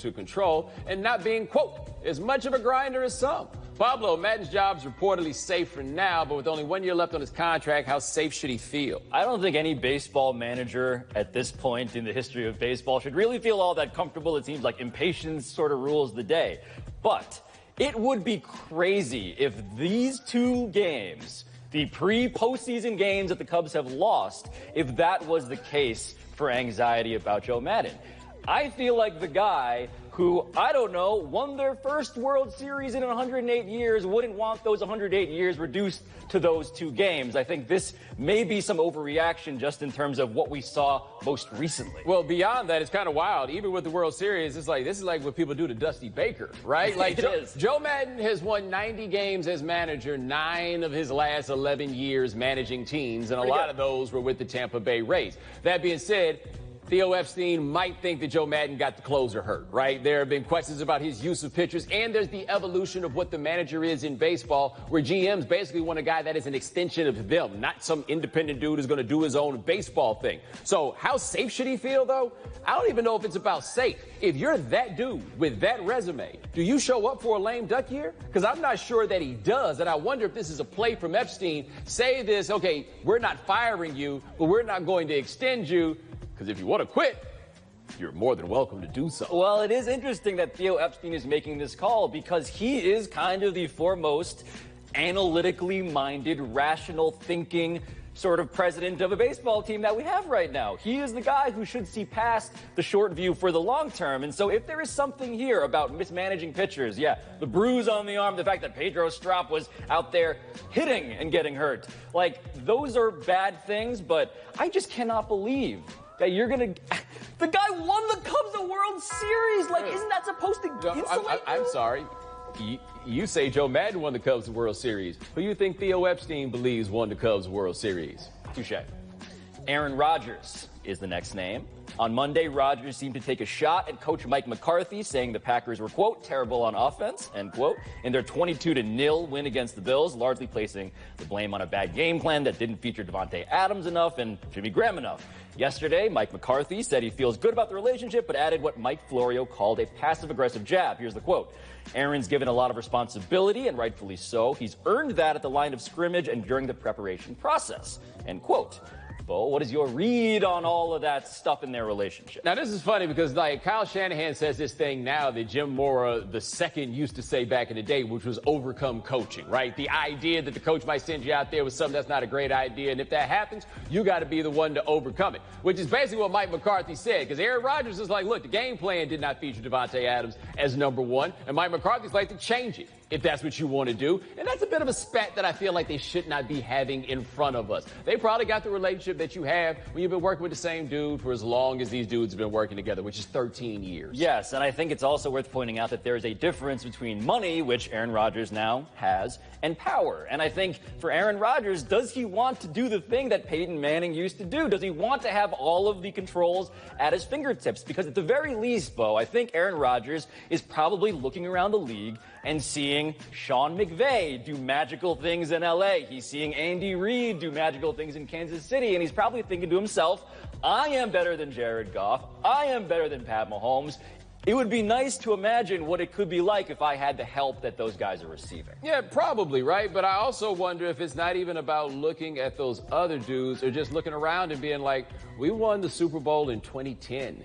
to control and not being, quote, as much of a grinder as some. Pablo, Madden's job's reportedly safe for now, but with only 1 year left on his contract, how safe should he feel? I don't think any baseball manager at this point in the history of baseball should really feel all that comfortable. It seems like impatience sort of rules the day. But it would be crazy if these two games, the pre-postseason games that the Cubs have lost, if that was the case for anxiety about Joe Madden. I feel like the guy who, I don't know, won their first World Series in 108 years wouldn't want those 108 years reduced to those two games. I think this may be some overreaction just in terms of what we saw most recently. Well, beyond that, it's kind of wild. Even with the World Series, it's like, this is like what people do to Dusty Baker, right? Like Joe Madden has won 90 games as manager, 9 of his last 11 years managing teams, and a lot of those were with the Tampa Bay Rays. That being said, Theo Epstein might think that Joe Madden got the closer hurt, right? There have been questions about his use of pitchers, and there's the evolution of what the manager is in baseball, where GMs basically want a guy that is an extension of them, not some independent dude who's going to do his own baseball thing. So how safe should he feel, though? I don't even know if it's about safe. If you're that dude with that resume, do you show up for a lame duck year? Because I'm not sure that he does, and I wonder if this is a play from Epstein. Say this, okay, we're not firing you, but we're not going to extend you. Because if you want to quit, you're more than welcome to do so. Well, it is interesting that Theo Epstein is making this call because he is kind of the foremost analytically minded, rational thinking sort of president of a baseball team that we have right now. He is the guy who should see past the short view for the long term. And so if there is something here about mismanaging pitchers, the bruise on the arm, the fact that Pedro Strop was out there hitting and getting hurt, like those are bad things, but I just cannot believe that you're going to... The guy won the Cubs a World Series. Like, isn't that supposed to insulate I'm sorry. You say Joe Madden won the Cubs the World Series. Who you think Theo Epstein believes won the Cubs World Series? Touche. Aaron Rodgers is the next name. On Monday, Rodgers seemed to take a shot at Coach Mike McCarthy, saying the Packers were, quote, terrible on offense, end quote, in their 22-0 win against the Bills, largely placing the blame on a bad game plan that didn't feature Devontae Adams enough and Jimmy Graham enough. Yesterday, Mike McCarthy said he feels good about the relationship, but added what Mike Florio called a passive-aggressive jab. Here's the quote. Aaron's given a lot of responsibility, and rightfully so. He's earned that at the line of scrimmage and during the preparation process, end quote. Bo, what is your read on all of that stuff in their relationship? Now, this is funny because, like, Kyle Shanahan says this thing now that Jim Mora II used to say back in the day, which was overcome coaching, right? The idea that the coach might send you out there with something that's not a great idea, and if that happens, you got to be the one to overcome it, which is basically what Mike McCarthy said, because Aaron Rodgers is like, look, the game plan did not feature Devontae Adams as number one, and Mike McCarthy's like to change it if that's what you want to do. And that's a bit of a spat that I feel like they should not be having in front of us. They probably got the relationship that you have when you've been working with the same dude for as long as these dudes have been working together, which is 13 years. Yes, and I think it's also worth pointing out that there is a difference between money, which Aaron Rodgers now has, and power. And I think for Aaron Rodgers, does he want to do the thing that Peyton Manning used to do? Does he want to have all of the controls at his fingertips? Because at the very least, Bo, I think Aaron Rodgers is probably looking around the league and seeing Sean McVay do magical things in L.A. He's seeing Andy Reid do magical things in Kansas City, and he's probably thinking to himself, I am better than Jared Goff. I am better than Pat Mahomes. It would be nice to imagine what it could be like if I had the help that those guys are receiving. Yeah, probably, right? But I also wonder if it's not even about looking at those other dudes or just looking around and being like, we won the Super Bowl in 2010.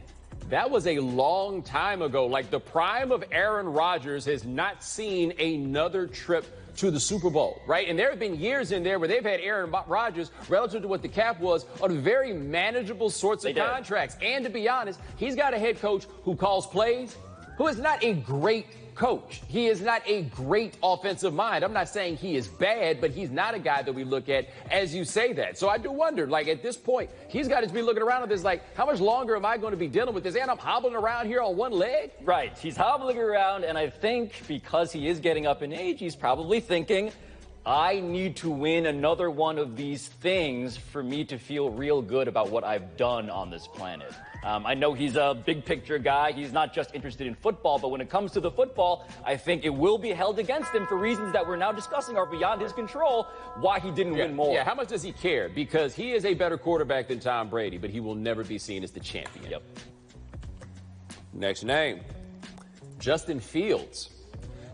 That was a long time ago. Like, the prime of Aaron Rodgers has not seen another trip to the Super Bowl, right? And there have been years in there where they've had Aaron Rodgers, relative to what the cap was, on very manageable sorts of contracts. And to be honest, he's got a head coach who calls plays, who is not a great coach. He is not a great offensive mind. I'm not saying he is bad, but he's not a guy that we look at as you say that. So I do wonder, like, at this point, he's got to be looking around at this like, how much longer am I going to be dealing with this? And I'm hobbling around here on one leg? Right. He's hobbling around, and I think because he is getting up in age, he's probably thinking, I need to win another one of these things for me to feel real good about what I've done on this planet. I know he's a big picture guy. He's not just interested in football, but when it comes to the football, I think it will be held against him for reasons that we're now discussing are beyond his control, why he didn't win more. Yeah, how much does he care? Because he is a better quarterback than Tom Brady, but he will never be seen as the champion. Yep. Next name. Justin Fields.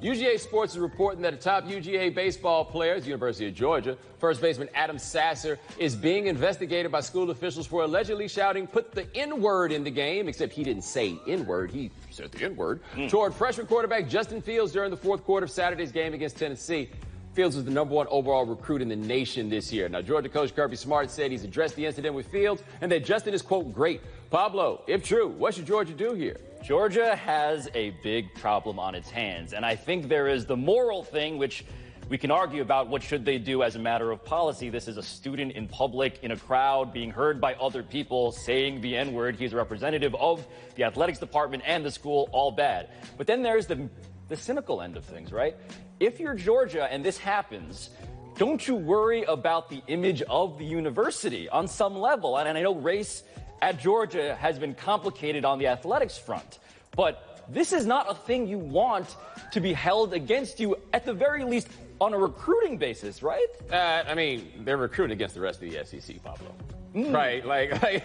UGA Sports is reporting that a top UGA baseball player at the University of Georgia, first baseman Adam Sasser, is being investigated by school officials for allegedly shouting, "Put the N-word in the game," except he didn't say N-word, he said the N-word, toward freshman quarterback Justin Fields during the fourth quarter of Saturday's game against Tennessee. Fields was the #1 overall recruit in the nation this year. Now, Georgia coach Kirby Smart said he's addressed the incident with Fields and that Justin is, quote, great. Pablo, if true, what should Georgia do here? Georgia has a big problem on its hands, and I think there is the moral thing, which we can argue about what should they do as a matter of policy. This is a student in public, in a crowd, being heard by other people, saying the N-word. He's a representative of the athletics department and the school, all bad. But then there's the cynical end of things, right? If you're Georgia and this happens, don't you worry about the image of the university on some level? And I know race at Georgia has been complicated on the athletics front, but this is not a thing you want to be held against you, at the very least, on a recruiting basis, right? I mean, they're recruiting against the rest of the SEC, Pablo. Right, like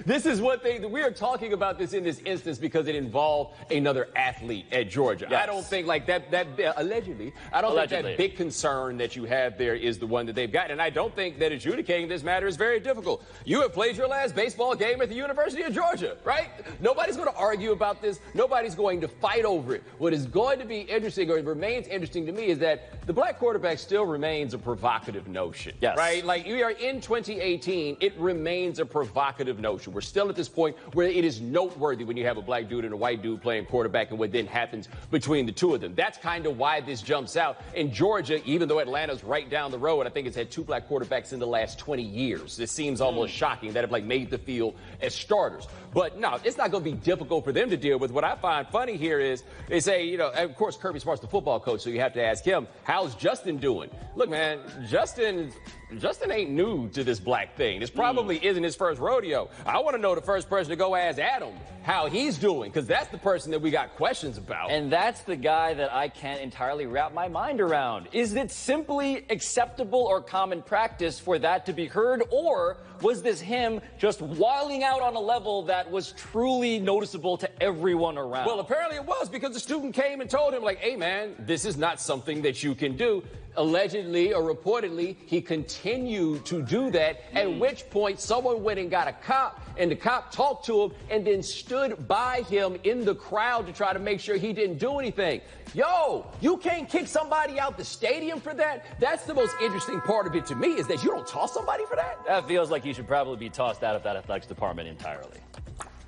this is what we are talking about this in this instance because it involved another athlete at Georgia. Yes. I don't think like that allegedly, I don't think that big concern that you have there is the one that they've got. And I don't think that adjudicating this matter is very difficult. You have played your last baseball game at the University of Georgia, right? Nobody's going to argue about this. Nobody's going to fight over it. What is going to be interesting, or remains interesting to me, is that the black quarterback still remains a provocative notion. Yes. Right? Like, we are in 2018. It remains a provocative notion. We're still at this point where it is noteworthy when you have a black dude and a white dude playing quarterback and what then happens between the two of them. That's kind of why this jumps out. In Georgia, even though Atlanta's right down the road, I think it's had 2 black quarterbacks in the last 20 years. It seems almost shocking that have like made the field as starters. But no, it's not going to be difficult for them to deal with. What I find funny here is they say, you know, of course, Kirby Smart's the football coach, so you have to ask him, how's Justin doing? Look, man, Justin ain't new to this black thing. This probably isn't his first rodeo. I want to know the first person to go ask Adam how he's doing, because that's the person that we got questions about. And that's the guy that I can't entirely wrap my mind around. Is it simply acceptable or common practice for that to be heard, or was this him just wilding out on a level that was truly noticeable to everyone around? Well, apparently it was, because the student came and told him, like, hey, man, this is not something that you can do. Allegedly or reportedly, he continued to do that, at which point someone went and got a cop, and the cop talked to him and then stood by him in the crowd to try to make sure he didn't do anything. Yo, you can't kick somebody out the stadium for that? That's the most interesting part of it to me, is that you don't toss somebody for that? That feels like he should probably be tossed out of that athletics department entirely.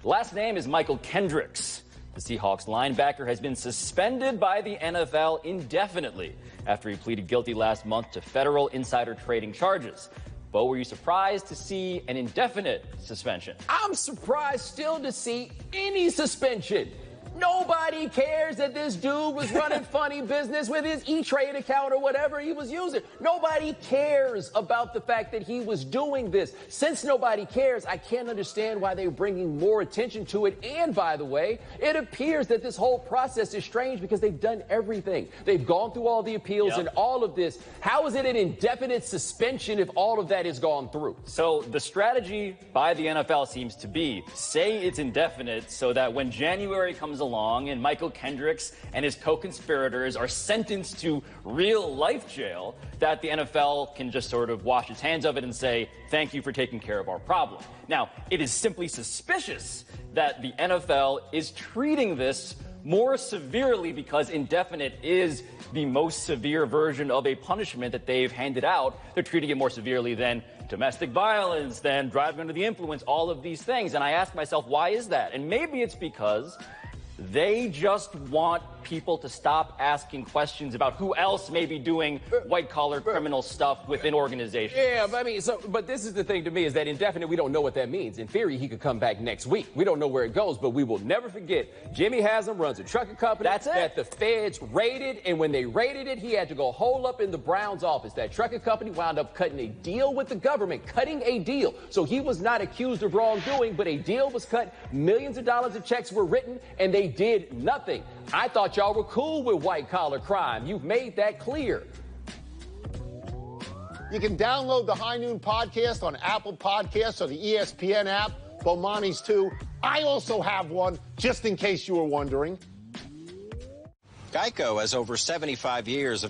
The last name is Michael Kendricks. The Seahawks linebacker has been suspended by the NFL indefinitely after he pleaded guilty last month to federal insider trading charges. But were you surprised to see an indefinite suspension? I'm surprised still to see any suspension. Nobody cares that this dude was running funny business with his E-Trade account or whatever he was using. Nobody cares about the fact that he was doing this. Since nobody cares, I can't understand why they're bringing more attention to it. And by the way, it appears that this whole process is strange because they've done everything. They've gone through all the appeals and all of this. How is it an indefinite suspension if all of that has gone through? So the strategy by the NFL seems to be, say it's indefinite so that when January comes along and Michael Kendricks and his co-conspirators are sentenced to real-life jail, that the NFL can just sort of wash its hands of it and say, thank you for taking care of our problem. Now, it is simply suspicious that the NFL is treating this more severely because indefinite is the most severe version of a punishment that they've handed out. They're treating it more severely than domestic violence, than driving under the influence, all of these things. And I ask myself, why is that? And maybe it's because they just want people to stop asking questions about who else may be doing white-collar criminal stuff within organizations. Yeah, but I mean, but this is the thing to me, is that indefinite, we don't know what that means. In theory, he could come back next week. We don't know where it goes, but we will never forget Jimmy Haslam runs a trucking company that the feds raided, and when they raided it, he had to go hole up in the Browns office. That trucking company wound up cutting a deal with the government, cutting a deal. So he was not accused of wrongdoing, but a deal was cut, millions of dollars of checks were written, and they did nothing. I thought y'all were cool with white-collar crime. You've made that clear. You can download the HighNoon podcast on Apple Podcasts or the ESPN app, Bomani's too. I also have one, just in case you were wondering. Geico has over 75 years of